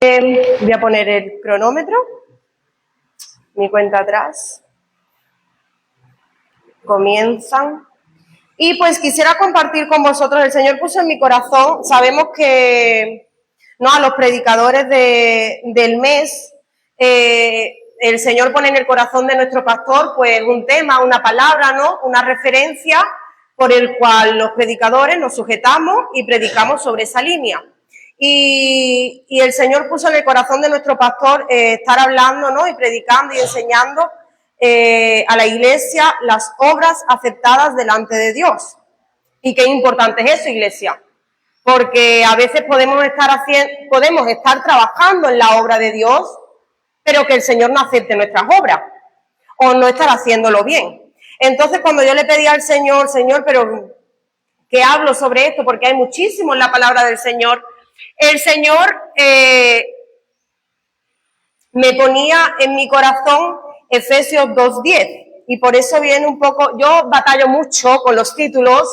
Voy a poner el cronómetro, mi cuenta atrás, comienzan. Y pues quisiera compartir con vosotros, el Señor puso en mi corazón, sabemos que no a los predicadores del mes, el Señor pone en el corazón de nuestro pastor pues un tema, una palabra, ¿no? Una referencia por el cual los predicadores nos sujetamos y predicamos sobre esa línea. Y el Señor puso en el corazón de nuestro pastor estar hablando, ¿no? Y predicando y enseñando a la iglesia las obras aceptadas delante de Dios. Y qué importante es eso, iglesia, porque a veces podemos estar trabajando en la obra de Dios, pero que el Señor no acepte nuestras obras o no estar haciéndolo bien. Entonces, cuando yo le pedí al Señor, pero ¿qué hablo sobre esto? Porque hay muchísimo en la palabra del Señor. El Señor me ponía en mi corazón Efesios 2:10 y por eso viene un poco, yo batallo mucho con los títulos,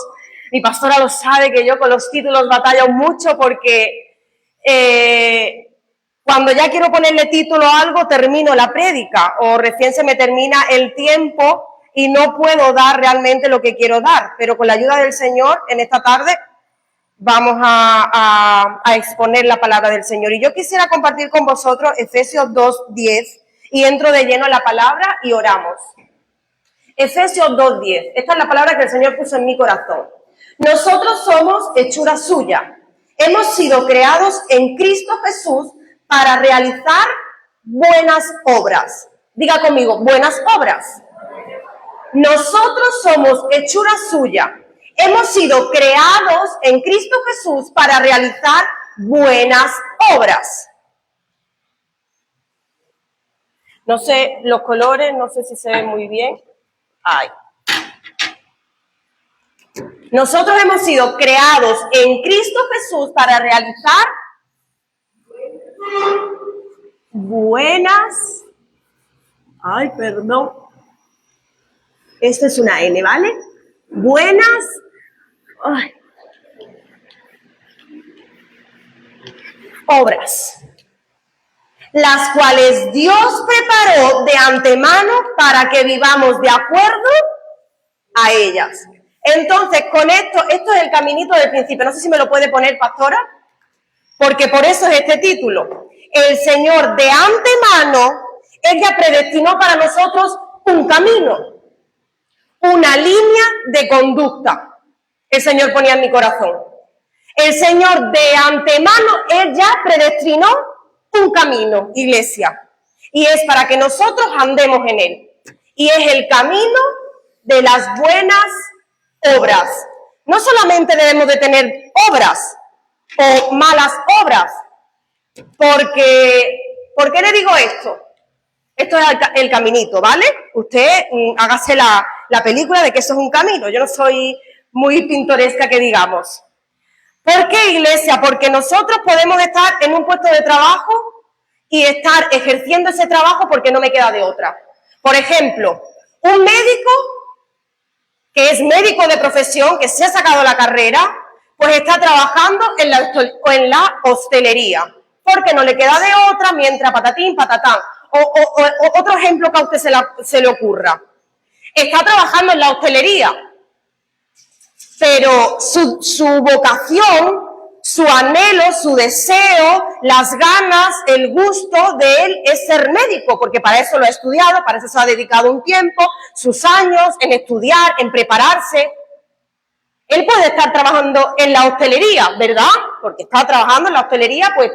mi pastora lo sabe que yo con los títulos batallo mucho porque cuando ya quiero ponerle título a algo termino la prédica o recién se me termina el tiempo y no puedo dar realmente lo que quiero dar, pero con la ayuda del Señor en esta tarde vamos a exponer la palabra del Señor. Y yo quisiera compartir con vosotros Efesios 2:10 y entro de lleno en la palabra y oramos. Efesios 2:10. Esta es la palabra que el Señor puso en mi corazón. Nosotros somos hechura suya. Hemos sido creados en Cristo Jesús para realizar buenas obras. Diga conmigo, buenas obras. Nosotros somos hechura suya. Hemos sido creados en Cristo Jesús para realizar buenas obras. No sé, los colores, no sé si se ven muy bien. Ay. Nosotros hemos sido creados en Cristo Jesús para realizar buenas. Ay, perdón. Esto es una N, ¿vale? Buenas. Ay. Obras, las cuales Dios preparó de antemano para que vivamos de acuerdo a ellas. Entonces, con esto es el caminito del principio. No sé si me lo puede poner, pastora, porque por eso es este título. El Señor de antemano, Él ya predestinó para nosotros un camino, una línea de conducta. El Señor ponía en mi corazón. El Señor de antemano, Él ya predestinó un camino, iglesia. Y es para que nosotros andemos en Él. Y es el camino de las buenas obras. No solamente debemos de tener obras o malas obras. ¿Por qué le digo esto? Esto es el caminito, ¿vale? Usted hágase la película de que eso es un camino. Yo no soy muy pintoresca que digamos. ¿Por qué, iglesia? Porque nosotros podemos estar en un puesto de trabajo y estar ejerciendo ese trabajo porque no me queda de otra. Por ejemplo, un médico que es médico de profesión, que se ha sacado la carrera, pues está trabajando en la hostelería, porque no le queda de otra mientras patatín, patatán. O otro ejemplo que a usted se le ocurra. Está trabajando en la hostelería, pero su vocación, su anhelo, su deseo, las ganas, el gusto de él es ser médico, porque para eso lo ha estudiado, para eso se ha dedicado un tiempo, sus años en estudiar, en prepararse. Él puede estar trabajando en la hostelería, ¿verdad? Porque está trabajando en la hostelería, pues,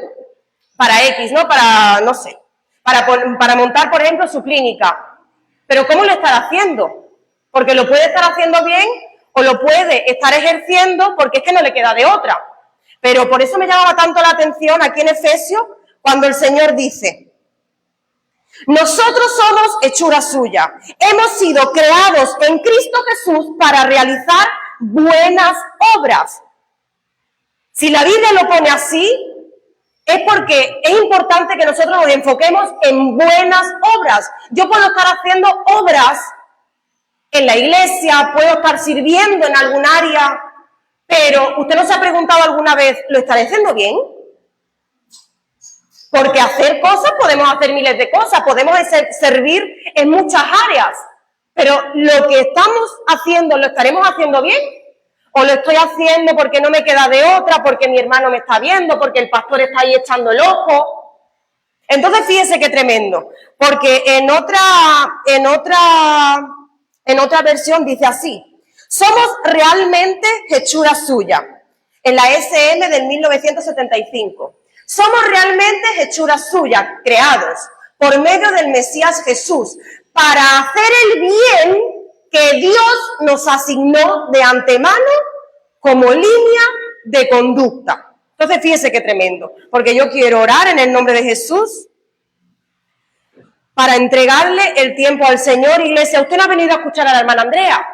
para X, ¿no? Para, no sé, para montar, por ejemplo, su clínica. Pero ¿cómo lo estará haciendo? Porque lo puede estar haciendo bien o lo puede estar ejerciendo porque es que no le queda de otra. Pero por eso me llamaba tanto la atención aquí en Efesios cuando el Señor dice: nosotros somos hechura suya, hemos sido creados en Cristo Jesús para realizar buenas obras. Si la Biblia lo pone así, es porque es importante que nosotros nos enfoquemos en buenas obras. Yo puedo estar haciendo obras en la iglesia, puedo estar sirviendo en algún área, pero ¿usted no se ha preguntado alguna vez, ¿lo estaré haciendo bien? Porque hacer cosas, podemos hacer miles de cosas, podemos servir en muchas áreas, pero lo que estamos haciendo, ¿lo estaremos haciendo bien? ¿O lo estoy haciendo porque no me queda de otra, porque mi hermano me está viendo, porque el pastor está ahí echando el ojo? Entonces, fíjese qué tremendo, porque en otra versión dice así: somos realmente hechura suya, en la SM del 1975. Somos realmente hechura suya, creados por medio del Mesías Jesús, para hacer el bien que Dios nos asignó de antemano como línea de conducta. Entonces, fíjese qué tremendo, porque yo quiero orar en el nombre de Jesús para entregarle el tiempo al Señor. Iglesia, usted no ha venido a escuchar a la hermana Andrea,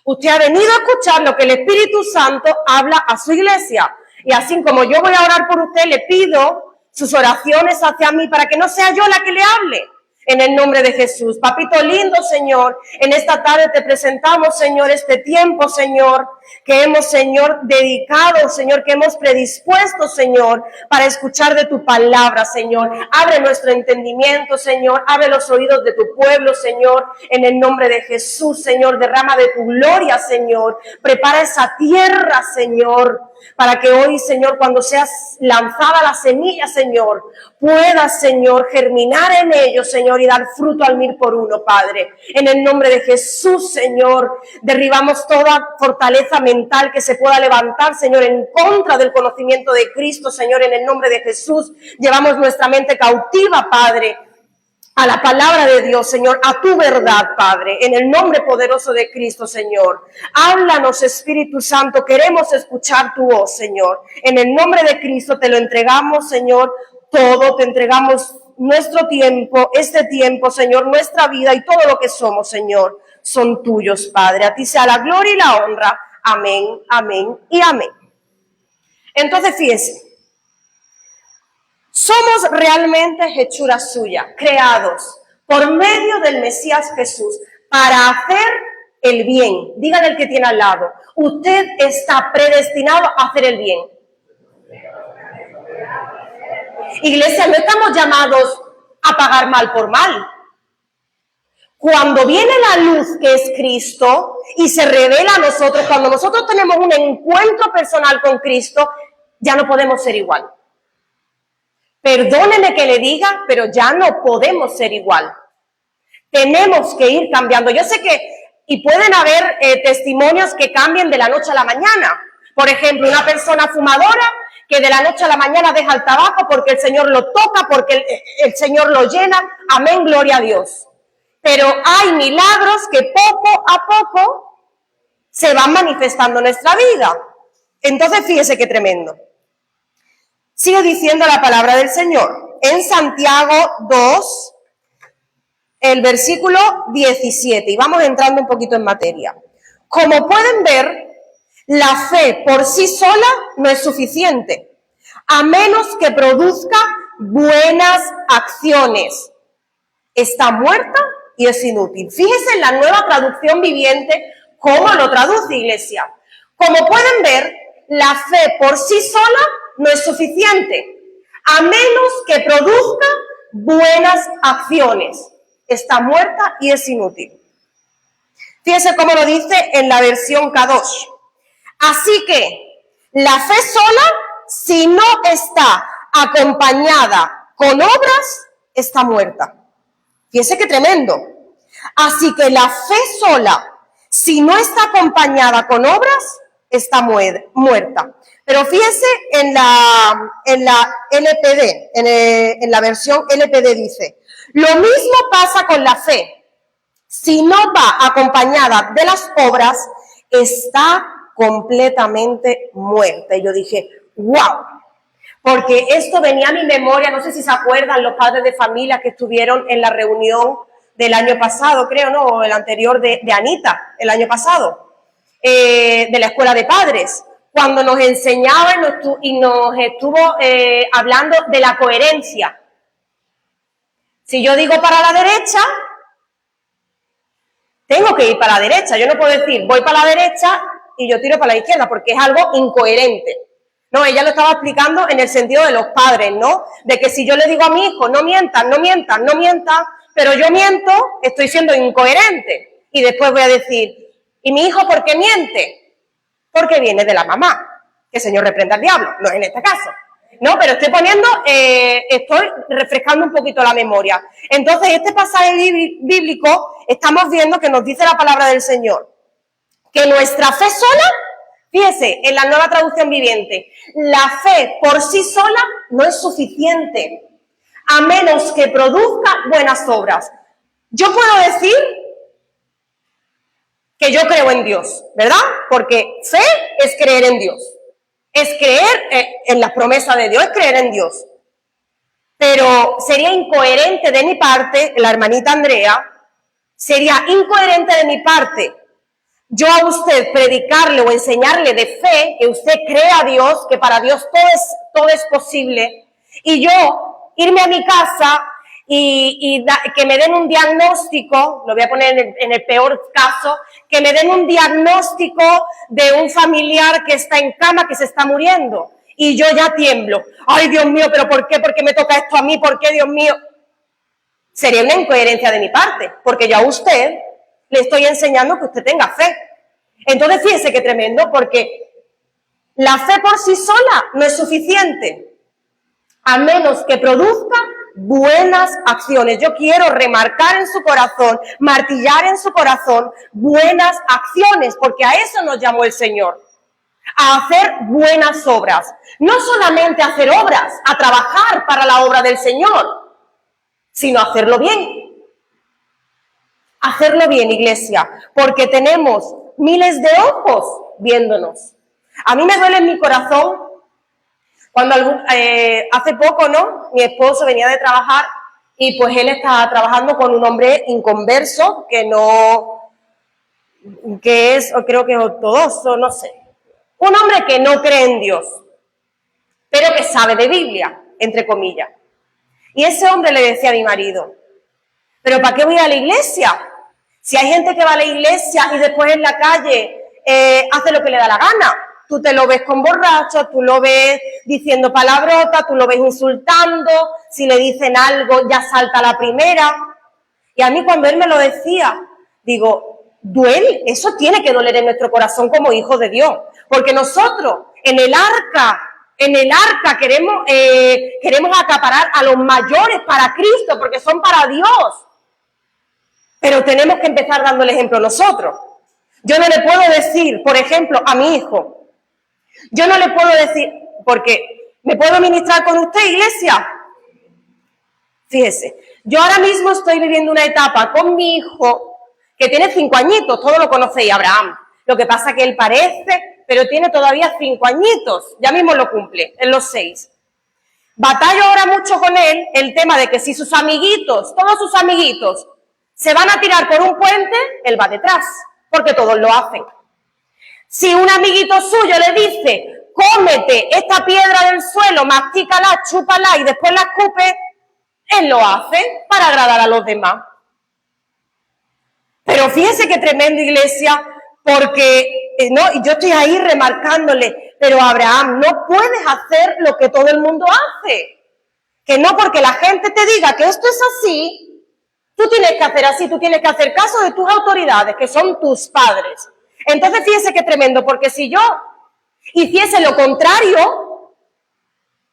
usted ha venido a escuchar lo que el Espíritu Santo habla a su iglesia. Y así como yo voy a orar por usted, le pido sus oraciones hacia mí para que no sea yo la que le hable. En el nombre de Jesús. Papito lindo, Señor, en esta tarde te presentamos, Señor, este tiempo, Señor, que hemos, Señor, dedicado, Señor, que hemos predispuesto, Señor, para escuchar de tu palabra, Señor. Abre nuestro entendimiento, Señor, abre los oídos de tu pueblo, Señor, en el nombre de Jesús, Señor. Derrama de tu gloria, Señor. Prepara esa tierra, Señor, para que hoy, Señor, cuando seas lanzada la semilla, Señor, puedas, Señor, germinar en ellos, Señor, y dar fruto al 100 por 1, Padre. En el nombre de Jesús, Señor, derribamos toda fortaleza mental que se pueda levantar, Señor, en contra del conocimiento de Cristo, Señor, en el nombre de Jesús. Llevamos nuestra mente cautiva, Padre, a la palabra de Dios, Señor, a tu verdad, Padre, en el nombre poderoso de Cristo, Señor. Háblanos, Espíritu Santo, queremos escuchar tu voz, Señor. En el nombre de Cristo te lo entregamos, Señor, todo, te entregamos nuestro tiempo, este tiempo, Señor, nuestra vida y todo lo que somos, Señor, son tuyos, Padre. A ti sea la gloria y la honra. Amén, amén y amén. Entonces, fíjense. Somos realmente hechura suya, creados por medio del Mesías Jesús para hacer el bien. Dígale al que tiene al lado, usted está predestinado a hacer el bien. Iglesia, no estamos llamados a pagar mal por mal. Cuando viene la luz que es Cristo y se revela a nosotros, cuando nosotros tenemos un encuentro personal con Cristo, ya no podemos ser igual. Perdóneme que le diga, pero ya no podemos ser igual. Tenemos que ir cambiando. Yo sé que, y pueden haber testimonios que cambien de la noche a la mañana. Por ejemplo, una persona fumadora que de la noche a la mañana deja el tabaco porque el Señor lo toca, porque el Señor lo llena. Amén, gloria a Dios. Pero hay milagros que poco a poco se van manifestando en nuestra vida. Entonces, fíjese qué tremendo. Sigue diciendo la palabra del Señor. En Santiago 2, el versículo 17. Y vamos entrando un poquito en materia. Como pueden ver, la fe por sí sola no es suficiente, a menos que produzca buenas acciones. Está muerta y es inútil. Fíjense en la Nueva Traducción Viviente cómo lo traduce, iglesia. Como pueden ver, la fe por sí sola no es suficiente, a menos que produzca buenas acciones. Está muerta y es inútil. Fíjense cómo lo dice en la versión Kadosh. Así que la fe sola, si no está acompañada con obras, está muerta. Fíjense qué tremendo. Así que la fe sola, si no está acompañada con obras, está muerta. Pero fíjense en la LPD, en la versión LPD dice, lo mismo pasa con la fe. Si no va acompañada de las obras, está completamente muerta. Y yo dije, wow, porque esto venía a mi memoria, no sé si se acuerdan los padres de familia que estuvieron en la reunión del año pasado, creo, ¿no? O el anterior de Anita, el año pasado, de la escuela de padres, cuando nos enseñaba y nos estuvo hablando de la coherencia. Si yo digo para la derecha, tengo que ir para la derecha. Yo no puedo decir voy para la derecha y yo tiro para la izquierda, porque es algo incoherente. No, ella lo estaba explicando en el sentido de los padres, ¿no? De que si yo le digo a mi hijo, no mientas, no mientas, no mientas, pero yo miento, estoy siendo incoherente. Y después voy a decir, ¿y mi hijo por qué miente? Porque viene de la mamá. Que el Señor reprenda al diablo, no en este caso. No, pero estoy refrescando un poquito la memoria. Entonces, este pasaje bíblico, estamos viendo que nos dice la palabra del Señor, que nuestra fe sola, fíjese, en la Nueva Traducción Viviente, la fe por sí sola no es suficiente, a menos que produzca buenas obras. Yo puedo decir que yo creo en Dios, ¿verdad? Porque fe es creer en Dios. Es creer en las promesas de Dios, es creer en Dios. Pero sería incoherente de mi parte, la hermanita Andrea, sería incoherente de mi parte yo a usted predicarle o enseñarle de fe, que usted crea a Dios, que para Dios todo es posible, y yo irme a mi casa y que me den un diagnóstico, lo voy a poner en el peor caso, que me den un diagnóstico de un familiar que está en cama, que se está muriendo, y yo ya tiemblo. Ay, Dios mío, ¿pero por qué? ¿Por qué me toca esto a mí? ¿Por qué, Dios mío? Sería una incoherencia de mi parte, porque yo a usted le estoy enseñando que usted tenga fe. Entonces, fíjese qué tremendo, porque la fe por sí sola no es suficiente, a menos que produzca buenas acciones. Yo quiero remarcar en su corazón, martillar en su corazón buenas acciones, porque a eso nos llamó el Señor, a hacer buenas obras. No solamente hacer obras, a trabajar para la obra del Señor, sino hacerlo bien. Hacerlo bien, iglesia, porque tenemos miles de ojos viéndonos. A mí me duele en mi corazón cuando hace poco, ¿no? Mi esposo venía de trabajar y pues él estaba trabajando con un hombre inconverso que es, o creo que es ortodoxo, no sé. Un hombre que no cree en Dios, pero que sabe de Biblia, entre comillas. Y ese hombre le decía a mi marido, ¿pero para qué voy a la iglesia? Si hay gente que va a la iglesia y después en la calle hace lo que le da la gana. Tú te lo ves con borrachos, tú lo ves diciendo palabrotas, tú lo ves insultando, si le dicen algo ya salta la primera. Y a mí cuando él me lo decía, digo, duele, eso tiene que doler en nuestro corazón como hijos de Dios. Porque nosotros en el arca queremos acaparar a los mayores para Cristo, porque son para Dios. Pero tenemos que empezar dando el ejemplo nosotros. Yo no le puedo decir, por ejemplo, a mi hijo, yo no le puedo decir, porque ¿me puedo ministrar con usted, iglesia? Fíjese, yo ahora mismo estoy viviendo una etapa con mi hijo que tiene 5 añitos, todos lo conocéis, Abraham. Lo que pasa que él parece, pero tiene todavía 5 añitos, ya mismo lo cumple, en los 6. Batallo ahora mucho con él el tema de que si sus amiguitos, todos sus amiguitos, se van a tirar por un puente, él va detrás, porque todos lo hacen. Si un amiguito suyo le dice, cómete esta piedra del suelo, mastícala, chúpala y después la escupe, él lo hace para agradar a los demás. Pero fíjese qué tremendo, iglesia, porque yo estoy ahí remarcándole, pero Abraham, no puedes hacer lo que todo el mundo hace. Que no porque la gente te diga que esto es así, tú tienes que hacer así, tú tienes que hacer caso de tus autoridades, que son tus padres. Entonces, fíjese qué tremendo, porque si yo hiciese lo contrario,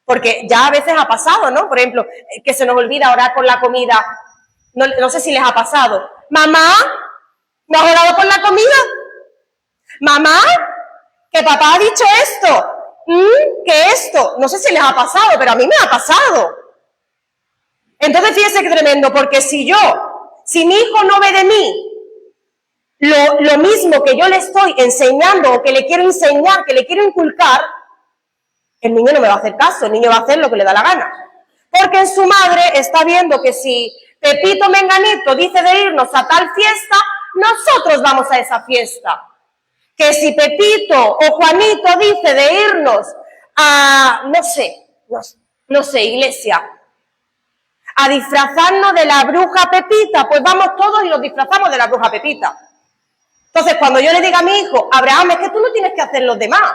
porque ya a veces ha pasado, ¿no? Por ejemplo, que se nos olvida orar por la comida. No sé si les ha pasado. Mamá, ¿no has orado por la comida? Mamá, que papá ha dicho esto. Que esto. No sé si les ha pasado, pero a mí me ha pasado. Entonces, fíjese qué tremendo, porque si mi hijo no ve de mí lo mismo que yo le estoy enseñando o que le quiero enseñar, que le quiero inculcar, el niño no me va a hacer caso, el niño va a hacer lo que le da la gana. Porque en su madre está viendo que si Pepito Menganito dice de irnos a tal fiesta, nosotros vamos a esa fiesta. Que si Pepito o Juanito dice de irnos a, no sé, iglesia, a disfrazarnos de la bruja Pepita, pues vamos todos y nos disfrazamos de la bruja Pepita. Entonces, cuando yo le diga a mi hijo, Abraham, es que tú no tienes que hacer los demás,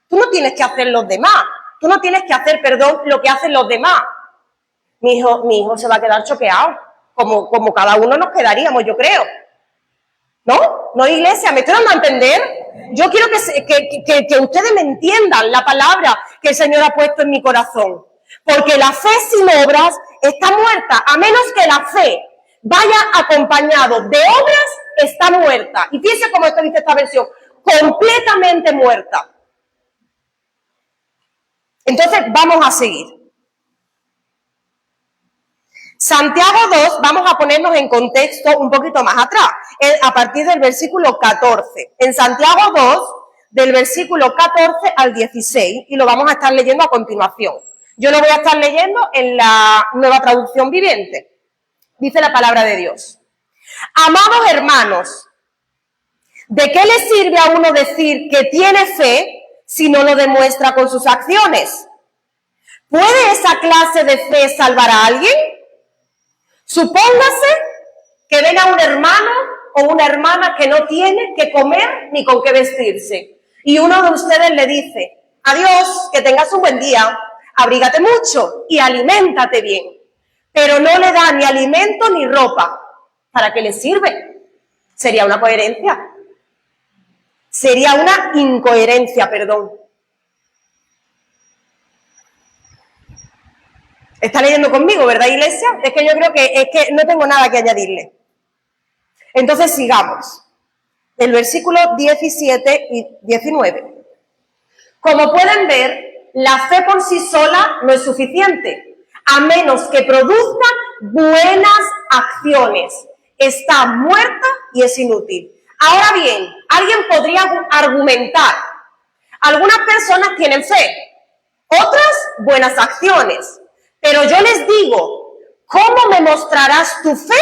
tú no tienes que hacer los demás, Tú no tienes que hacer, perdón, lo que hacen los demás. Mi hijo se va a quedar choqueado, como cada uno nos quedaríamos, yo creo. ¿No? ¿No, iglesia? ¿Me estoy dando a entender? Yo quiero que ustedes me entiendan la palabra que el Señor ha puesto en mi corazón. Porque la fe sin obras está muerta, a menos que la fe vaya acompañado de obras, está muerta. Y fíjense cómo esto dice esta versión, completamente muerta. Entonces, vamos a seguir. Santiago 2, vamos a ponernos en contexto un poquito más atrás, a partir del versículo 14. En Santiago 2, del versículo 14 al 16, y lo vamos a estar leyendo a continuación. Yo lo voy a estar leyendo en la Nueva Traducción Viviente. Dice la palabra de Dios. Amados hermanos, ¿de qué le sirve a uno decir que tiene fe si no lo demuestra con sus acciones? ¿Puede esa clase de fe salvar a alguien? Supóngase que ven a un hermano o una hermana que no tiene que comer ni con qué vestirse. Y uno de ustedes le dice, adiós, que tengas un buen día, abrígate mucho y aliméntate bien. Pero no le da ni alimento ni ropa. ¿Para qué le sirve? Sería una coherencia. Sería una incoherencia, perdón. ¿Está leyendo conmigo, verdad, iglesia? Es que yo creo que no tengo nada que añadirle. Entonces, sigamos. El versículo 17 y 19. Como pueden ver, la fe por sí sola no es suficiente, a menos que produzca buenas acciones. Está muerta y es inútil. Ahora bien, alguien podría argumentar. Algunas personas tienen fe, otras buenas acciones. Pero yo les digo, ¿cómo me mostrarás tu fe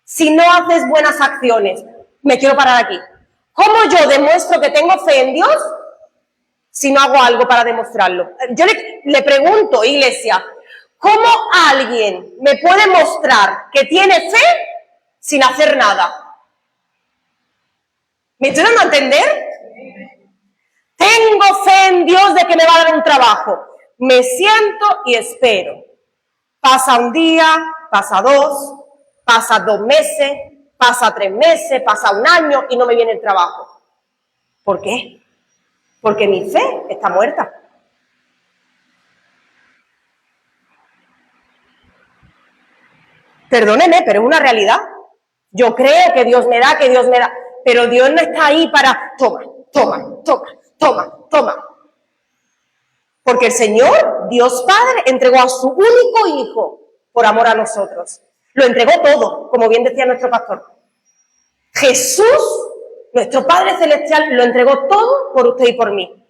si no haces buenas acciones? Me quiero parar aquí. ¿Cómo yo demuestro que tengo fe en Dios si no hago algo para demostrarlo? Yo le pregunto, iglesia, ¿cómo alguien me puede mostrar que tiene fe sin hacer nada? ¿Me estoy dando a entender? Tengo fe en Dios de que me va a dar un trabajo. Me siento y espero. Pasa un día, pasa dos, pasa 2 meses, pasa 3 meses, pasa un año y no me viene el trabajo. ¿Por qué? Porque mi fe está muerta. Perdóneme, pero es una realidad. Yo creo que Dios me da, pero Dios no está ahí para toma. Porque el Señor, Dios Padre, entregó a su único Hijo por amor a nosotros. Lo entregó todo, como bien decía nuestro pastor. Jesús, nuestro Padre Celestial, lo entregó todo por usted y por mí.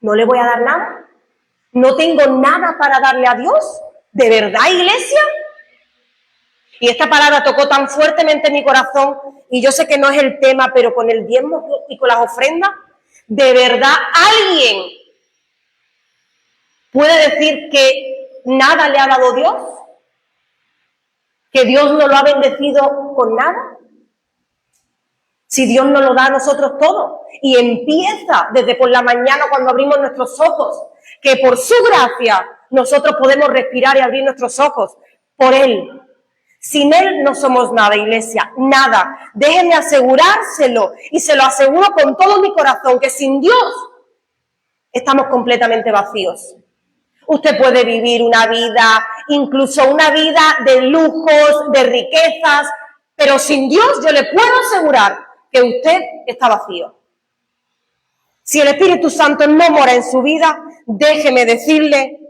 ¿No le voy a dar nada? ¿No tengo nada para darle a Dios? ¿De verdad, iglesia? Y esta palabra tocó tan fuertemente mi corazón, y yo sé que no es el tema, pero con el diezmo y con las ofrendas, ¿de verdad alguien puede decir que nada le ha dado Dios? ¿Que Dios no lo ha bendecido con nada? Si Dios nos lo da a nosotros todo, y empieza desde por la mañana cuando abrimos nuestros ojos, que por su gracia nosotros podemos respirar y abrir nuestros ojos, por Él. Sin Él no somos nada, iglesia, nada. Déjenme asegurárselo, y se lo aseguro con todo mi corazón, que sin Dios estamos completamente vacíos. Usted puede vivir una vida, incluso una vida de lujos, de riquezas, pero sin Dios yo le puedo asegurar que usted está vacío. Si el Espíritu Santo no mora en su vida, déjeme decirle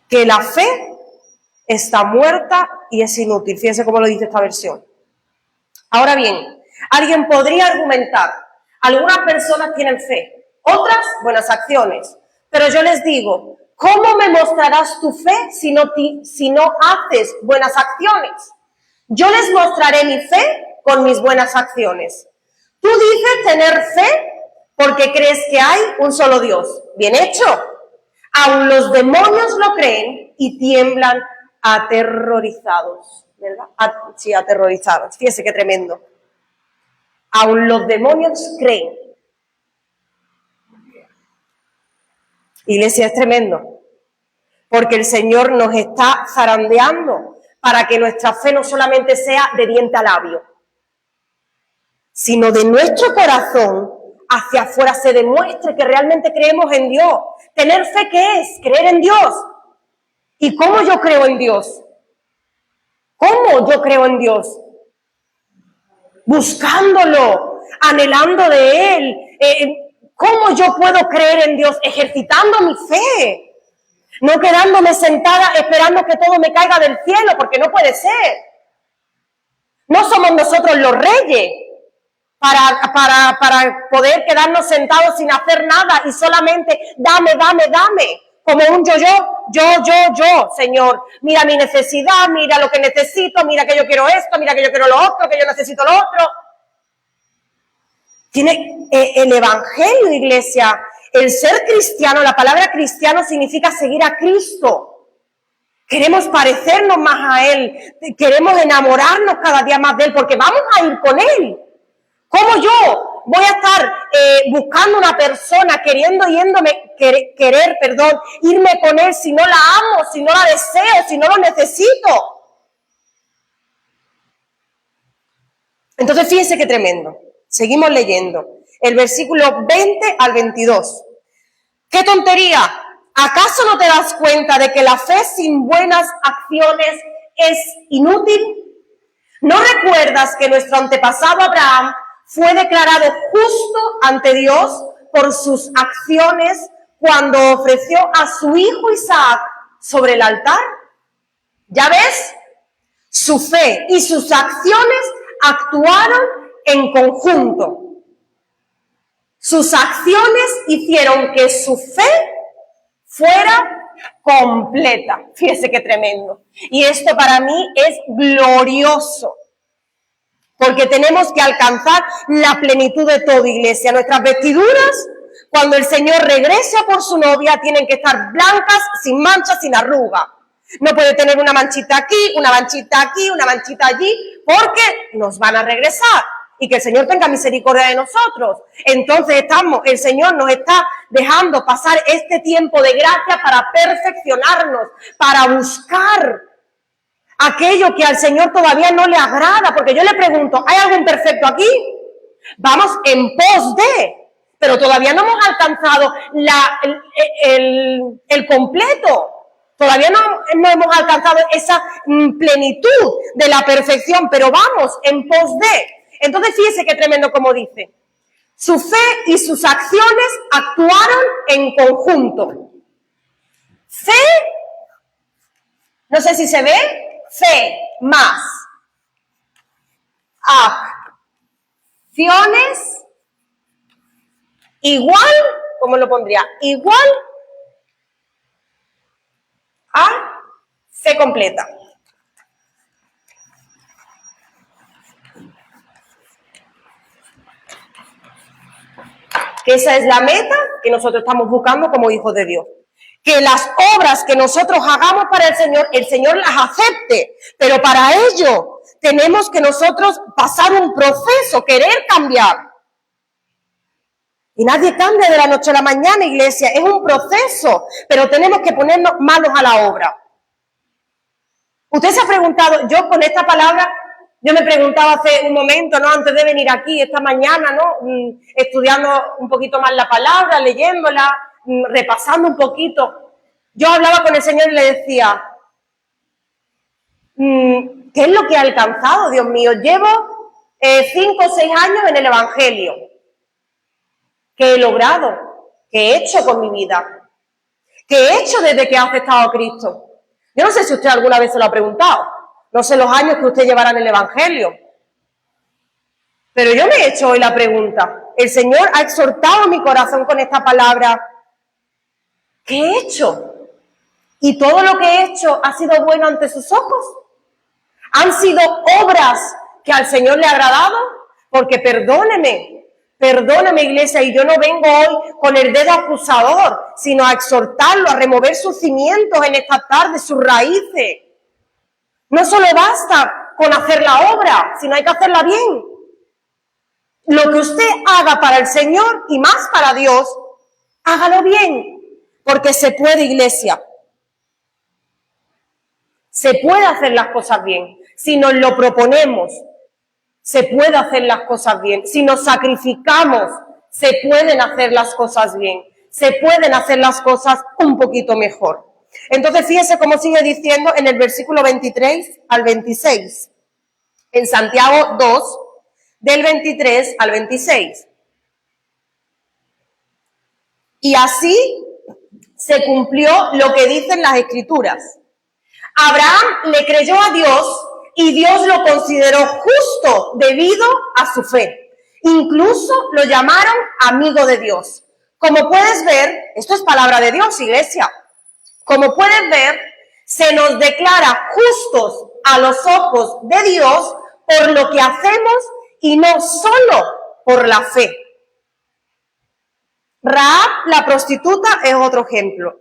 que la fe está muerta y es inútil. Fíjense cómo lo dice esta versión. Ahora bien, alguien podría argumentar, algunas personas tienen fe, otras buenas acciones, pero yo les digo, ¿cómo me mostrarás tu fe si no haces buenas acciones? Yo les mostraré mi fe con mis buenas acciones. Tú dices tener fe porque crees que hay un solo Dios. Bien hecho. Aún los demonios lo creen y tiemblan aterrorizados, ¿verdad? Sí, aterrorizados. Fíjese qué tremendo. Aún los demonios creen. Iglesia, es tremendo, porque el Señor nos está zarandeando para que nuestra fe no solamente sea de diente a labio, sino de nuestro corazón hacia afuera se demuestre que realmente creemos en Dios. Tener fe, ¿qué es? Creer en Dios. ¿Y cómo yo creo en Dios? ¿Cómo yo creo en Dios? Buscándolo, anhelando de Él. ¿Cómo yo puedo creer en Dios? Ejercitando mi fe. No quedándome sentada esperando que todo me caiga del cielo, porque no puede ser. No somos nosotros los reyes para poder quedarnos sentados sin hacer nada y solamente dame, como un yo, Señor. Mira mi necesidad, mira lo que necesito, mira que yo quiero esto, mira que yo quiero lo otro, que yo necesito lo otro. Tiene el Evangelio, iglesia, el ser cristiano, la palabra cristiano significa seguir a Cristo. Queremos parecernos más a Él, queremos enamorarnos cada día más de Él, porque vamos a ir con Él. ¿Cómo yo voy a estar buscando una persona, irme con Él si no la amo, si no la deseo, si no lo necesito? Entonces, fíjense qué tremendo. Seguimos leyendo. El versículo 20 al 22. ¡Qué tontería! ¿Acaso no te das cuenta de que la fe sin buenas acciones es inútil? ¿No recuerdas que nuestro antepasado Abraham fue declarado justo ante Dios por sus acciones cuando ofreció a su hijo Isaac sobre el altar? ¿Ya ves? Su fe y sus acciones actuaron en conjunto. Sus acciones hicieron que su fe fuera completa. Fíjese qué tremendo. Y esto para mí es glorioso. Porque tenemos que alcanzar la plenitud de todo, iglesia. Nuestras vestiduras, cuando el Señor regrese por su novia, tienen que estar blancas, sin manchas, sin arruga. No puede tener una manchita aquí, una manchita aquí, una manchita allí, porque nos van a regresar. Y que el Señor tenga misericordia de nosotros. Entonces el Señor nos está dejando pasar este tiempo de gracia para perfeccionarnos, para buscar aquello que al Señor todavía no le agrada, porque yo le pregunto, ¿hay algún perfecto aquí? Vamos en pos de, pero todavía no hemos alcanzado el completo, todavía no hemos alcanzado esa plenitud de la perfección, pero vamos en pos de. Entonces fíjese qué tremendo como dice, su fe y sus acciones actuaron en conjunto. Fe, no sé si se ve, fe más acciones igual, ¿cómo lo pondría? Igual a fe completa. Que esa es la meta que nosotros estamos buscando como hijos de Dios. Que las obras que nosotros hagamos para el Señor las acepte, pero para ello tenemos que nosotros pasar un proceso, querer cambiar. Y nadie cambia de la noche a la mañana, iglesia, es un proceso, pero tenemos que ponernos manos a la obra. Usted se ha preguntado, yo con esta palabra, yo me preguntaba hace un momento, ¿no? Antes de venir aquí, esta mañana, ¿no? Estudiando un poquito más la palabra, leyéndola, repasando un poquito. Yo hablaba con el Señor y le decía, ¿qué es lo que he alcanzado, Dios mío? Llevo 5 o 6 años en el Evangelio. ¿Qué he logrado? ¿Qué he hecho con mi vida? ¿Qué he hecho desde que he aceptado a Cristo? Yo no sé si usted alguna vez se lo ha preguntado. No sé los años que usted llevará en el Evangelio. Pero yo me he hecho hoy la pregunta. El Señor ha exhortado mi corazón con esta palabra. ¿Qué he hecho? ¿Y todo lo que he hecho ha sido bueno ante sus ojos? ¿Han sido obras que al Señor le ha agradado? Porque perdóneme, iglesia, y yo no vengo hoy con el dedo acusador, sino a exhortarlo, a remover sus cimientos en esta tarde, sus raíces. No solo basta con hacer la obra, sino hay que hacerla bien. Lo que usted haga para el Señor y más para Dios, hágalo bien. porque se puede, iglesia. Se puede hacer las cosas bien. Si nos lo proponemos, se puede hacer las cosas bien. Si nos sacrificamos, se pueden hacer las cosas bien. Se pueden hacer las cosas un poquito mejor. Entonces, fíjese cómo sigue diciendo en el versículo 23 al 26. En Santiago 2, del 23 al 26. Y así se cumplió lo que dicen las Escrituras. Abraham le creyó a Dios y Dios lo consideró justo debido a su fe. Incluso lo llamaron amigo de Dios. Como puedes ver, esto es palabra de Dios, iglesia. Como puedes ver, se nos declara justos a los ojos de Dios por lo que hacemos y no solo por la fe. Rahab, la prostituta, es otro ejemplo.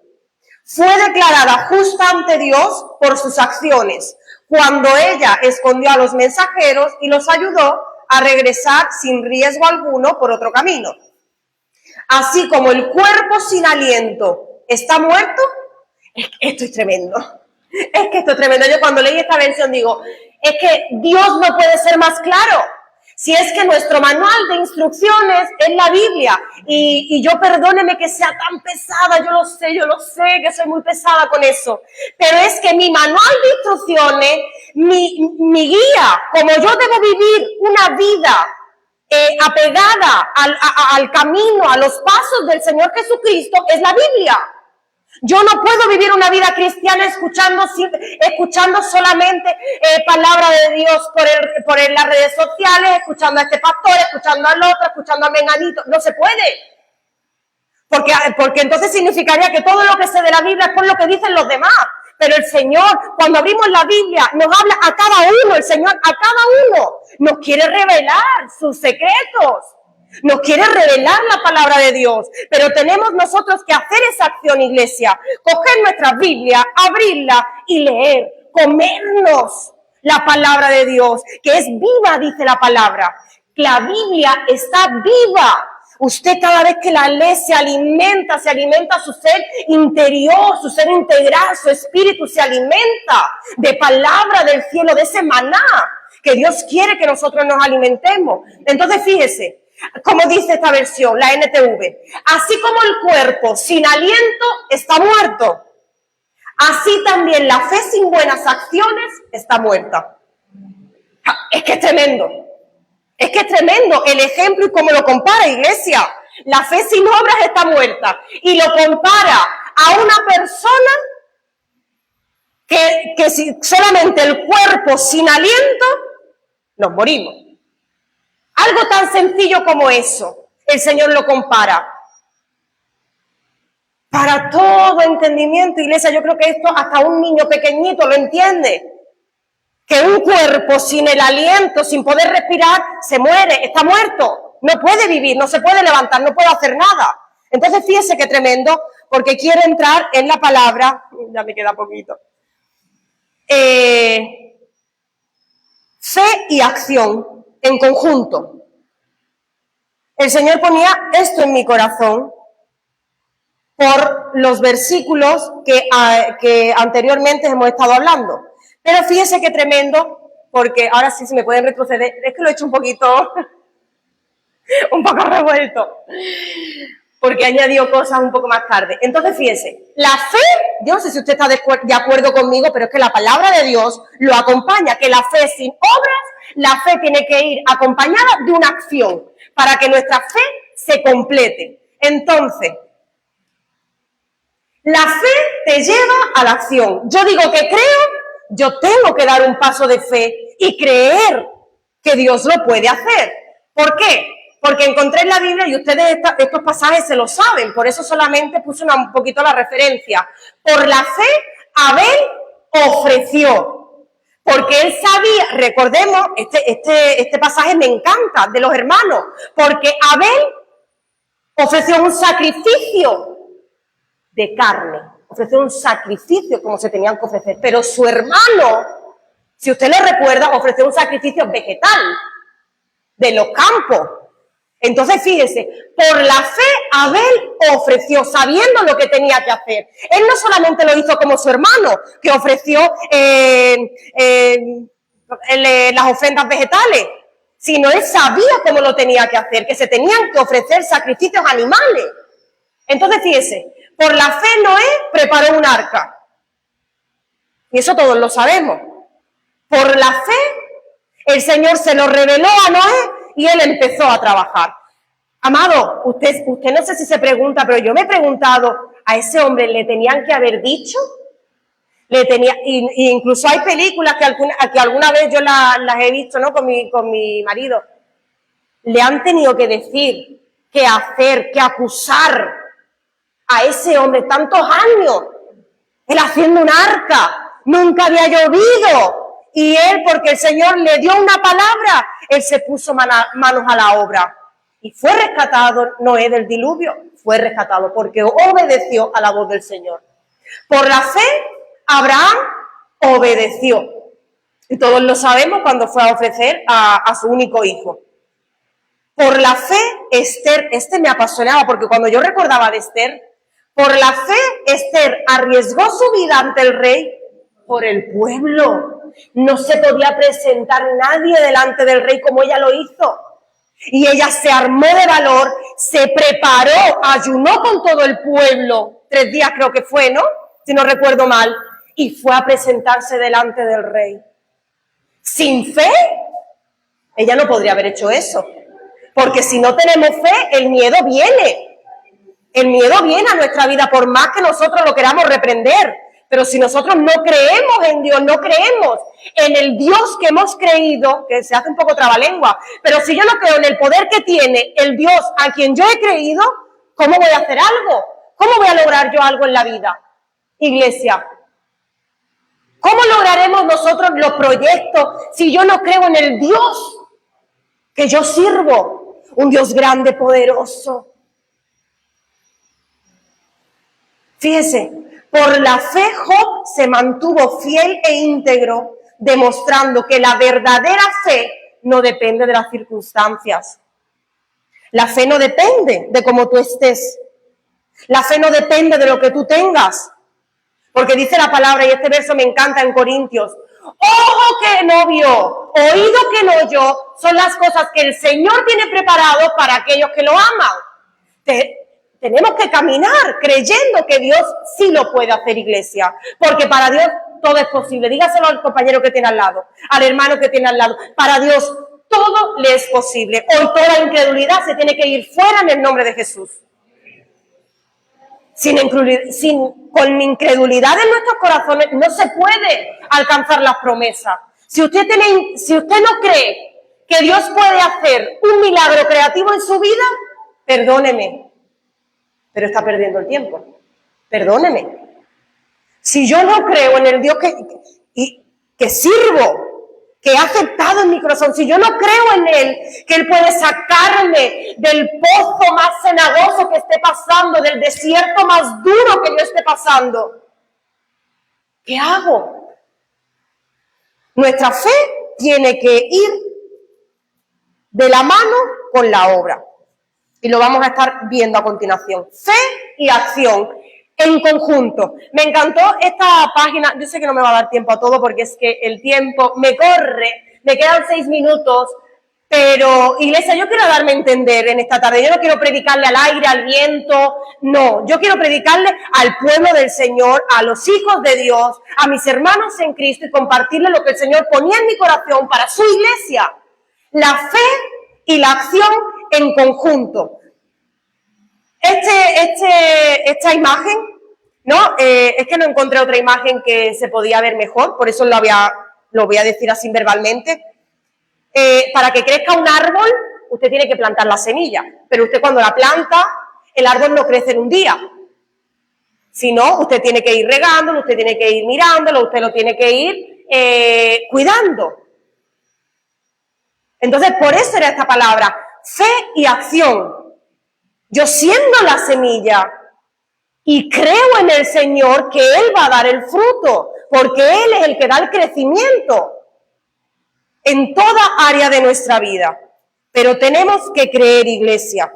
Fue declarada justa ante Dios por sus acciones, cuando ella escondió a los mensajeros y los ayudó a regresar sin riesgo alguno por otro camino. Así como el cuerpo sin aliento está muerto, esto es tremendo. Es que esto es tremendo. Yo cuando leí esta versión digo, es que Dios no puede ser más claro. Si es que nuestro manual de instrucciones es la Biblia, y yo perdóneme que sea tan pesada, yo lo sé que soy muy pesada con eso, pero es que mi manual de instrucciones, mi guía, como yo debo vivir una vida apegada al camino, a los pasos del Señor Jesucristo, es la Biblia. Yo no puedo vivir una vida cristiana escuchando solamente palabra de Dios por las redes sociales, escuchando a este pastor, escuchando al otro, escuchando a menganito. No se puede. Porque entonces significaría que todo lo que sé de la Biblia es por lo que dicen los demás. Pero el Señor, cuando abrimos la Biblia, nos habla a cada uno. El Señor a cada uno nos quiere revelar sus secretos. Nos quiere revelar la palabra de Dios, pero tenemos nosotros que hacer esa acción, iglesia, coger nuestra Biblia, abrirla y leer, comernos la palabra de Dios, que es viva, dice la palabra. La Biblia está viva. Usted cada vez que la lee se alimenta su ser interior, su ser integral, su espíritu se alimenta de palabra del cielo, de ese maná que Dios quiere que nosotros nos alimentemos. Entonces, fíjese, como dice esta versión, la NTV, así como el cuerpo sin aliento está muerto, así también la fe sin buenas acciones está muerta. Es que es tremendo. Es que es tremendo el ejemplo y cómo lo compara, iglesia. La fe sin obras está muerta. Y lo compara a una persona que si solamente el cuerpo sin aliento, nos morimos. Algo tan sencillo como eso, el Señor lo compara. Para todo entendimiento, iglesia, yo creo que esto hasta un niño pequeñito lo entiende. Que un cuerpo sin el aliento, sin poder respirar, se muere, está muerto. No puede vivir, no se puede levantar, no puede hacer nada. Entonces, fíjese qué tremendo, porque quiero entrar en la palabra, ya me queda poquito. Fe y acción en conjunto. El Señor ponía esto en mi corazón por los versículos que anteriormente hemos estado hablando. Pero fíjese qué tremendo, porque ahora sí se me pueden retroceder. Es que lo he hecho un poquito, un poco revuelto, porque he añadido cosas un poco más tarde. Entonces, fíjese, la fe, yo no sé si usted está de acuerdo conmigo, pero es que la palabra de Dios lo acompaña, que la fe sin obras, la fe tiene que ir acompañada de una acción, para que nuestra fe se complete. Entonces, la fe te lleva a la acción. Yo digo que creo, yo tengo que dar un paso de fe y creer que Dios lo puede hacer. ¿Por qué? Porque encontré en la Biblia, y ustedes estos pasajes se lo saben, por eso solamente puse un poquito la referencia. Por la fe, Abel ofreció, porque él sabía, recordemos, este pasaje me encanta, de los hermanos, porque Abel ofreció un sacrificio de carne, ofreció un sacrificio como se tenían que ofrecer, pero su hermano, si usted le recuerda, ofreció un sacrificio vegetal, de los campos. Entonces, fíjese, por la fe Abel ofreció, sabiendo lo que tenía que hacer. Él no solamente lo hizo como su hermano, que ofreció las ofrendas vegetales, sino él sabía cómo lo tenía que hacer, que se tenían que ofrecer sacrificios animales. Entonces, fíjese, por la fe Noé preparó un arca. Y eso todos lo sabemos. Por la fe, el Señor se lo reveló a Noé y él empezó a trabajar. Amado, usted no sé si se pregunta, pero yo me he preguntado, ¿a ese hombre le tenían que haber dicho? Incluso hay películas que alguna vez yo las he visto, ¿no? Con mi marido. Le han tenido que decir, que hacer, que acusar a ese hombre tantos años. Él haciendo un arca, nunca había llovido. Y él, porque el Señor le dio una palabra, él se puso manos a la obra. Y fue rescatado Noé del diluvio, fue rescatado porque obedeció a la voz del Señor. Por la fe, Abraham obedeció. Y todos lo sabemos cuando fue a ofrecer a su único hijo. Por la fe, Esther, me apasionaba porque cuando yo recordaba de Esther, por la fe, Esther arriesgó su vida ante el rey por el pueblo. No se podía presentar nadie delante del rey como ella lo hizo. Y ella se armó de valor, se preparó, ayunó con todo el pueblo, 3 días creo que fue, ¿no? Si no recuerdo mal, y fue a presentarse delante del rey. Sin fe, ella no podría haber hecho eso, porque si no tenemos fe, el miedo viene. El miedo viene a nuestra vida, por más que nosotros lo queramos reprender. Pero si nosotros no creemos en Dios, no creemos en el Dios que hemos creído, que se hace un poco trabalengua, pero si yo no creo en el poder que tiene el Dios a quien yo he creído, ¿cómo voy a hacer algo? ¿Cómo voy a lograr yo algo en la vida? Iglesia, ¿cómo lograremos nosotros los proyectos si yo no creo en el Dios que yo sirvo? Un Dios grande, poderoso. Fíjese, por la fe Job se mantuvo fiel e íntegro, demostrando que la verdadera fe no depende de las circunstancias. La fe no depende de cómo tú estés. La fe no depende de lo que tú tengas. Porque dice la palabra, y este verso me encanta en Corintios, ojo que no vio, oído que no oyó, son las cosas que el Señor tiene preparado para aquellos que lo aman. Tenemos que caminar creyendo que Dios sí lo puede hacer, iglesia, porque para Dios todo es posible. Dígaselo al compañero que tiene al lado, al hermano que tiene al lado. Para Dios todo le es posible. Hoy toda incredulidad se tiene que ir fuera en el nombre de Jesús. Con incredulidad en nuestros corazones no se puede alcanzar las promesas. Si usted no cree que Dios puede hacer un milagro creativo en su vida, perdóneme, pero está perdiendo el tiempo. Perdóneme. Si yo no creo en el Dios que sirvo, que ha aceptado en mi corazón, si yo no creo en Él, que Él puede sacarme del pozo más cenagoso que esté pasando, del desierto más duro que yo esté pasando, ¿qué hago? Nuestra fe tiene que ir de la mano con la obra. Y lo vamos a estar viendo a continuación. Fe y acción en conjunto. Me encantó esta página. Yo sé que no me va a dar tiempo a todo porque es que el tiempo me corre. Me quedan 6 minutos. Pero, iglesia, yo quiero darme a entender en esta tarde. Yo no quiero predicarle al aire, al viento. No, yo quiero predicarle al pueblo del Señor, a los hijos de Dios, a mis hermanos en Cristo y compartirle lo que el Señor ponía en mi corazón para su iglesia. La fe y la acción en conjunto. Esta imagen, ¿no? Es que no encontré otra imagen que se podía ver mejor, por eso lo voy a decir así verbalmente. Para que crezca un árbol, usted tiene que plantar la semilla, pero usted cuando la planta, el árbol no crece en un día. Si no, usted tiene que ir regándolo, usted tiene que ir mirándolo, usted lo tiene que ir cuidando. Entonces, por eso era esta palabra, fe y acción. Yo siembro la semilla y creo en el Señor que Él va a dar el fruto, porque Él es el que da el crecimiento en toda área de nuestra vida. Pero tenemos que creer, iglesia.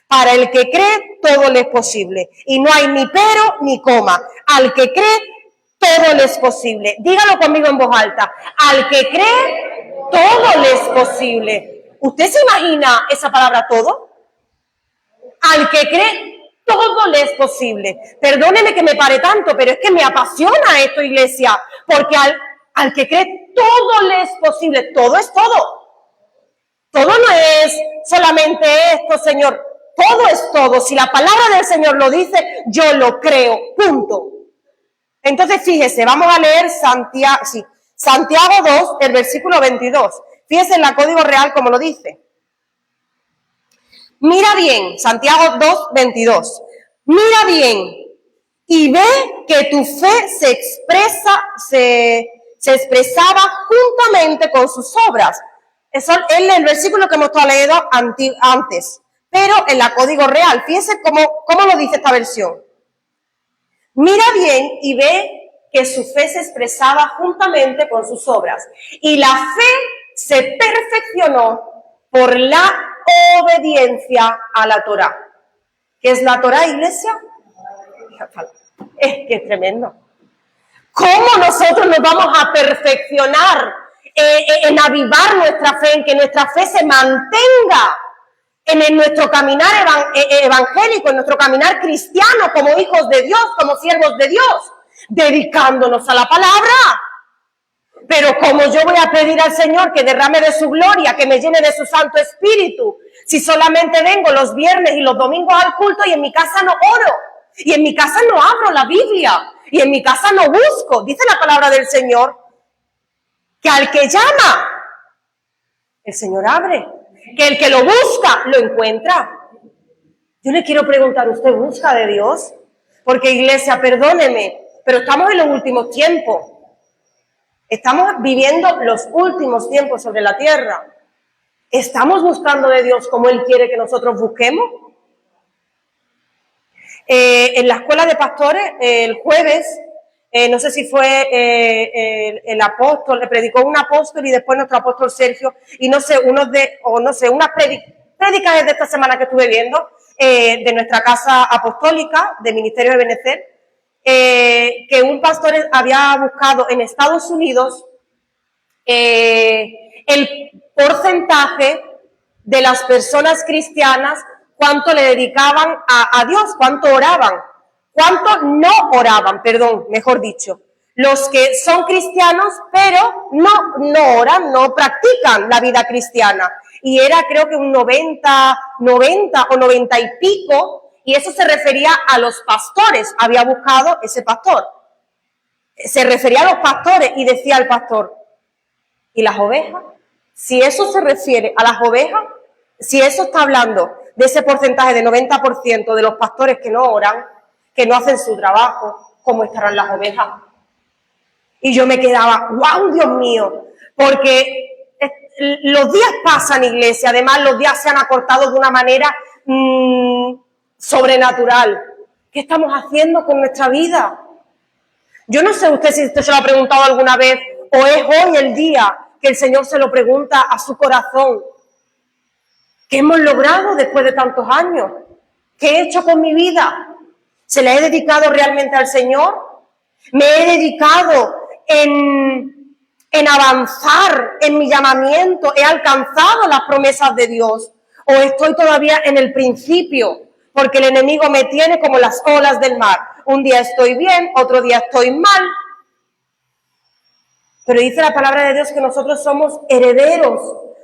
Para el que cree, todo le es posible. Y no hay ni pero ni coma. Al que cree, todo le es posible. Dígalo conmigo en voz alta. Al que cree, todo le es posible. ¿Usted se imagina esa palabra todo? Al que cree, todo le es posible. Perdóneme que me pare tanto, pero es que me apasiona esto, iglesia. Porque al que cree, todo le es posible. Todo es todo. Todo no es solamente esto, Señor. Todo es todo. Si la palabra del Señor lo dice, yo lo creo. Punto. Entonces, fíjese, vamos a leer Santiago 2, el versículo 22. Fíjese en la Código Real como lo dice. Mira bien, Santiago 2, 22. Mira bien y ve que tu fe se expresaba juntamente con sus obras. Eso es el versículo que hemos leído antes, pero en la Código Real. Fíjense cómo lo dice esta versión. Mira bien y ve que su fe se expresaba juntamente con sus obras. Y la fe se perfeccionó por la obediencia a la Torá. ¿Qué es la Torá, iglesia? Es que es tremendo. ¿Cómo nosotros nos vamos a perfeccionar en avivar nuestra fe, en que nuestra fe se mantenga en nuestro caminar evangélico, en nuestro caminar cristiano, como hijos de Dios, como siervos de Dios, dedicándonos a la palabra? Pero como yo voy a pedir al Señor que derrame de su gloria, que me llene de su Santo Espíritu, si solamente vengo los viernes y los domingos al culto y en mi casa no oro, y en mi casa no abro la Biblia, y en mi casa no busco? Dice la palabra del Señor que al que llama, el Señor abre, que el que lo busca, lo encuentra. Yo le quiero preguntar, ¿usted busca de Dios? Porque, iglesia, perdóneme, pero estamos en los últimos tiempos. Estamos viviendo los últimos tiempos sobre la tierra. ¿Estamos buscando de Dios como Él quiere que nosotros busquemos? En la escuela de pastores, el jueves, no sé si fue el apóstol, le predicó un apóstol y después nuestro apóstol Sergio, y unas prédicas de esta semana que estuve viendo, de nuestra casa apostólica, de Ministerio de Benecer, que un pastor había buscado en Estados Unidos el porcentaje de las personas cristianas, cuánto le dedicaban a Dios, cuánto oraban, cuánto no oraban, mejor dicho. Los que son cristianos, pero no oran, no practican la vida cristiana. Y era, creo que un 90 o 90 y pico, y eso se refería a los pastores. Había buscado ese pastor. Se refería a los pastores y decía el pastor, ¿y las ovejas? Si eso se refiere a las ovejas, si eso está hablando de ese porcentaje de 90% de los pastores que no oran, que no hacen su trabajo, ¿cómo estarán las ovejas? Y yo me quedaba, ¡wow, Dios mío! Porque los días pasan, iglesia, además los días se han acortado de una manera sobrenatural. ¿Qué estamos haciendo con nuestra vida? Yo no sé usted si usted se lo ha preguntado alguna vez, o es hoy el día que el Señor se lo pregunta a su corazón. ¿Qué hemos logrado después de tantos años? ¿Qué he hecho con mi vida? ¿Se la he dedicado realmente al Señor? ¿Me he dedicado en avanzar en mi llamamiento? ¿He alcanzado las promesas de Dios? ¿O estoy todavía en el principio? Porque el enemigo me tiene como las olas del mar. Un día estoy bien, otro día estoy mal. Pero dice la palabra de Dios que nosotros somos herederos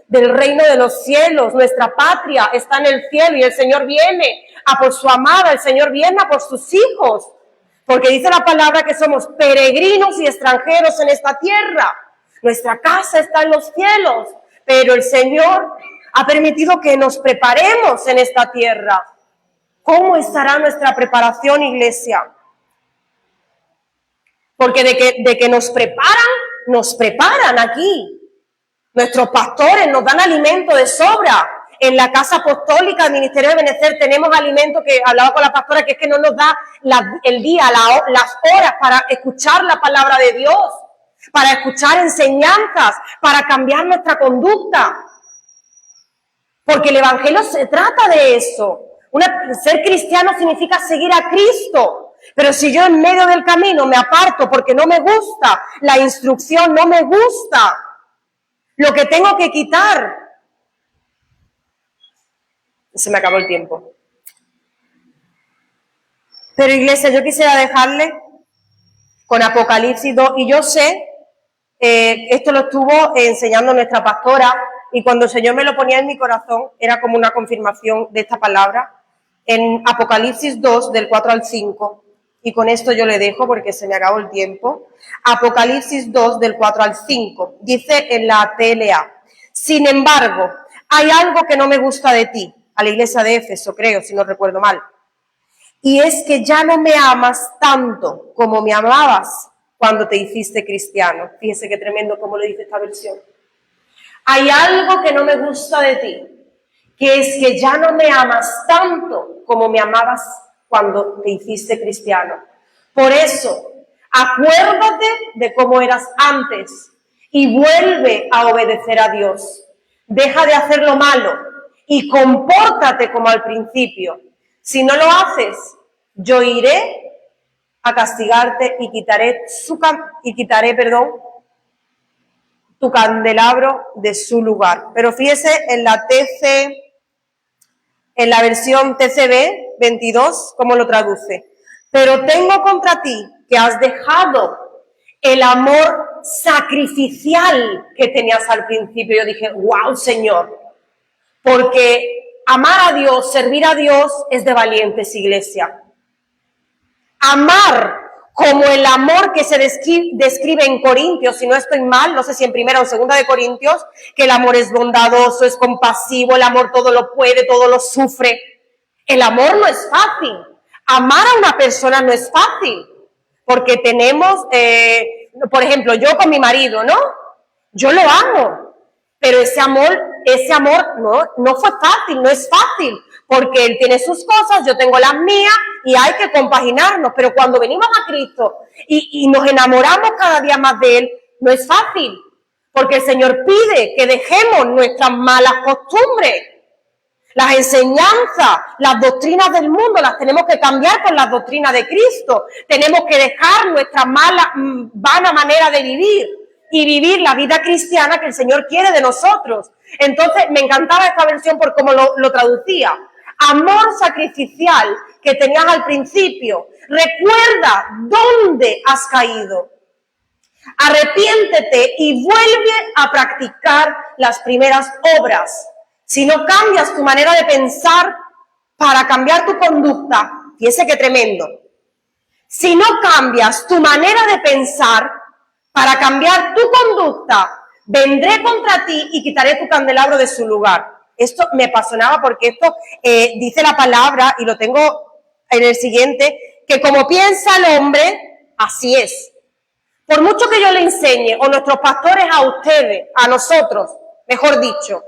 del reino de los cielos. Nuestra patria está en el cielo y el Señor viene a por su amada, el Señor viene a por sus hijos. Porque dice la palabra que somos peregrinos y extranjeros en esta tierra. Nuestra casa está en los cielos, pero el Señor ha permitido que nos preparemos en esta tierra. ¿Cómo estará nuestra preparación, iglesia? Porque de que nos preparan aquí. Nuestros pastores nos dan alimento de sobra. En la casa apostólica del Ministerio de Benecer tenemos alimento, que hablaba con la pastora, que es que no nos da el día, las horas para escuchar la palabra de Dios, para escuchar enseñanzas, para cambiar nuestra conducta. Porque el Evangelio se trata de eso. Ser cristiano significa seguir a Cristo. Pero si yo en medio del camino me aparto porque no me gusta, la instrucción no me gusta, lo que tengo que quitar. Se me acabó el tiempo. Pero iglesia, yo quisiera dejarle con Apocalipsis 2, y yo sé, esto lo estuvo enseñando nuestra pastora, y cuando el Señor me lo ponía en mi corazón, era como una confirmación de esta palabra, en Apocalipsis 2, del 4 al 5, y con esto yo le dejo porque se me acabó el tiempo. Apocalipsis 2, del 4 al 5, dice en la TLA: sin embargo, hay algo que no me gusta de ti, a la iglesia de Éfeso, creo, si no recuerdo mal, y es que ya no me amas tanto como me amabas cuando te hiciste cristiano. Fíjese qué tremendo como lo dice esta versión. Hay algo que no me gusta de ti, que es que ya no me amas tanto como me amabas cuando te hiciste cristiano. Por eso, acuérdate de cómo eras antes y vuelve a obedecer a Dios. Deja de hacer lo malo y compórtate como al principio. Si no lo haces, yo iré a castigarte y quitaré tu candelabro de su lugar. Pero fíjese en la versión TCB 22, cómo lo traduce. Pero tengo contra ti que has dejado el amor sacrificial que tenías al principio. Yo dije, wow, Señor, porque amar a Dios, servir a Dios es de valientes, iglesia. Amar como el amor que se describe en Corintios, si no estoy mal, no sé si en 1 o 2 de Corintios, que el amor es bondadoso, es compasivo, el amor todo lo puede, todo lo sufre. El amor no es fácil. Amar a una persona no es fácil, porque tenemos, por ejemplo, yo con mi marido, ¿no? Yo lo amo, pero ese amor no fue fácil, no es fácil, porque él tiene sus cosas, yo tengo las mías y hay que compaginarnos. Pero cuando venimos a Cristo y nos enamoramos cada día más de Él, no es fácil, porque el Señor pide que dejemos nuestras malas costumbres. Las enseñanzas, las doctrinas del mundo las tenemos que cambiar por las doctrinas de Cristo. Tenemos que dejar nuestra vana manera de vivir y vivir la vida cristiana que el Señor quiere de nosotros. Entonces, me encantaba esta versión por cómo lo traducía. Amor sacrificial que tenías al principio. Recuerda dónde has caído. Arrepiéntete y vuelve a practicar las primeras obras. Si no cambias tu manera de pensar para cambiar tu conducta, fíjese qué tremendo. Si no cambias tu manera de pensar para cambiar tu conducta, vendré contra ti y quitaré tu candelabro de su lugar. Esto me apasionaba porque esto dice la palabra, y lo tengo en el siguiente, que como piensa el hombre, así es. Por mucho que yo le enseñe, o nuestros pastores a ustedes, a nosotros, mejor dicho,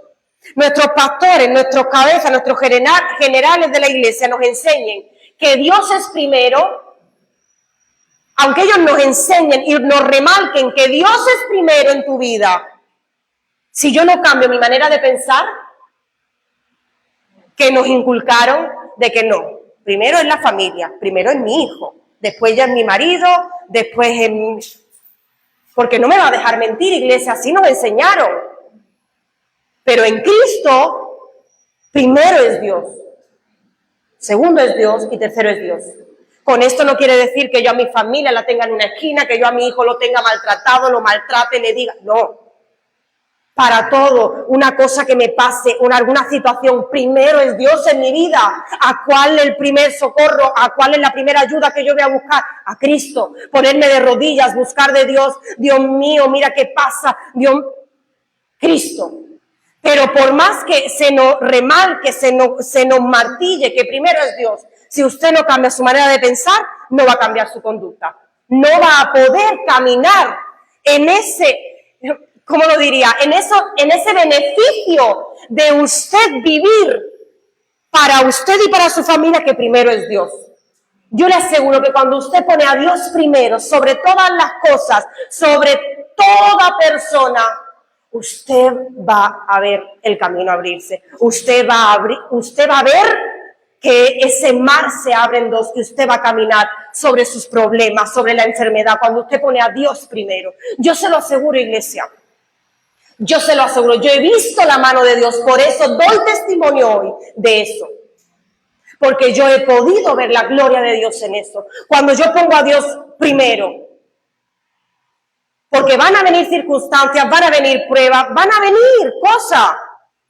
nuestros pastores, nuestros cabezas, nuestros generales de la iglesia nos enseñen que Dios es primero, aunque ellos nos enseñen y nos remarquen que Dios es primero en tu vida, si yo no cambio mi manera de pensar, que nos inculcaron de que no, primero es la familia, primero es mi hijo, después ya es mi marido, después es porque no me va a dejar mentir, iglesia, así nos enseñaron. Pero en Cristo, primero es Dios, segundo es Dios y tercero es Dios. Con esto no quiere decir que yo a mi familia la tenga en una esquina, que yo a mi hijo lo tenga maltratado, lo maltrate, le diga, no. Para todo, una cosa que me pase, alguna situación, primero es Dios en mi vida. ¿A cuál es el primer socorro? ¿A cuál es la primera ayuda que yo voy a buscar? A Cristo. Ponerme de rodillas, buscar de Dios. Dios mío, mira qué pasa. Cristo. Pero por más que se nos remarque, se nos martille que primero es Dios, si usted no cambia su manera de pensar, no va a cambiar su conducta. No va a poder caminar en ese, ¿cómo lo diría? En ese beneficio de usted vivir para usted y para su familia, que primero es Dios. Yo le aseguro que cuando usted pone a Dios primero, sobre todas las cosas, sobre toda persona, usted va a ver el camino abrirse. Usted va a ver que ese mar se abre en dos, que usted va a caminar sobre sus problemas, sobre la enfermedad, cuando usted pone a Dios primero. Yo se lo aseguro, iglesia. Yo se lo aseguro. Yo he visto la mano de Dios, por eso doy testimonio hoy de eso. Porque yo he podido ver la gloria de Dios en eso. Cuando yo pongo a Dios primero. Porque van a venir circunstancias, van a venir pruebas, van a venir cosas.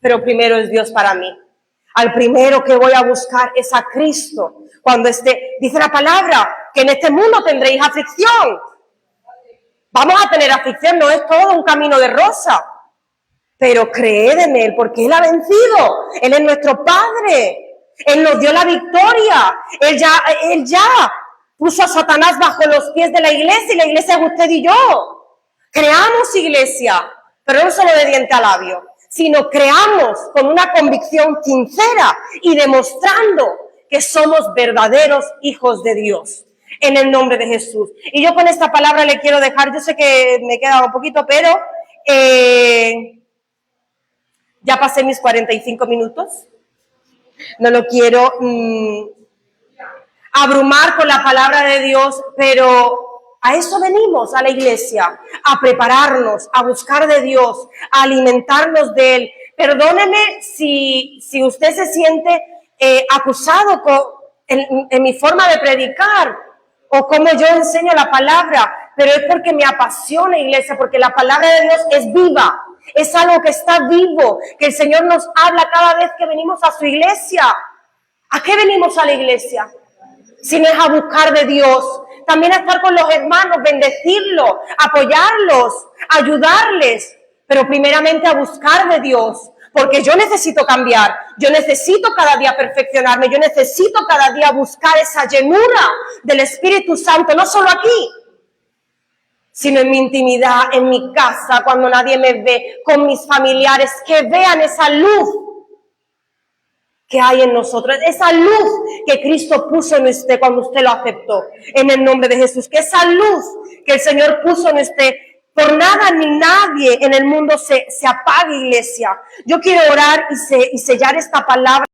Pero primero es Dios para mí. Al primero que voy a buscar es a Cristo. Cuando dice la palabra que en este mundo tendréis aflicción. Vamos a tener aflicción, no es todo un camino de rosa. Pero creed en Él, porque Él ha vencido. Él es nuestro Padre. Él nos dio la victoria. Él ya puso a Satanás bajo los pies de la iglesia, y la iglesia es usted y yo. Creamos iglesia, pero no solo de diente a labio, sino creamos con una convicción sincera y demostrando que somos verdaderos hijos de Dios. En el nombre de Jesús. Y yo con esta palabra le quiero dejar, yo sé que me queda un poquito, pero ya pasé mis 45 minutos. No lo quiero abrumar con la palabra de Dios, pero a eso venimos a la iglesia, a prepararnos, a buscar de Dios, a alimentarnos de Él. Perdóneme si usted se siente acusado en mi forma de predicar o como yo enseño la palabra, pero es porque me apasiona, iglesia, porque la palabra de Dios es viva. Es algo que está vivo, que el Señor nos habla cada vez que venimos a su iglesia. ¿A qué venimos a la iglesia? Si no es a buscar de Dios, también a estar con los hermanos, bendecirlos, apoyarlos, ayudarles, pero primeramente a buscar de Dios, porque yo necesito cambiar, yo necesito cada día perfeccionarme, yo necesito cada día buscar esa llenura del Espíritu Santo, no solo aquí, sino en mi intimidad, en mi casa, cuando nadie me ve, con mis familiares, que vean esa luz que hay en nosotros, esa luz que Cristo puso en usted cuando usted lo aceptó, en el nombre de Jesús, que esa luz que el Señor puso en usted, por nada ni nadie en el mundo se apague, iglesia. Yo quiero orar y sellar esta palabra.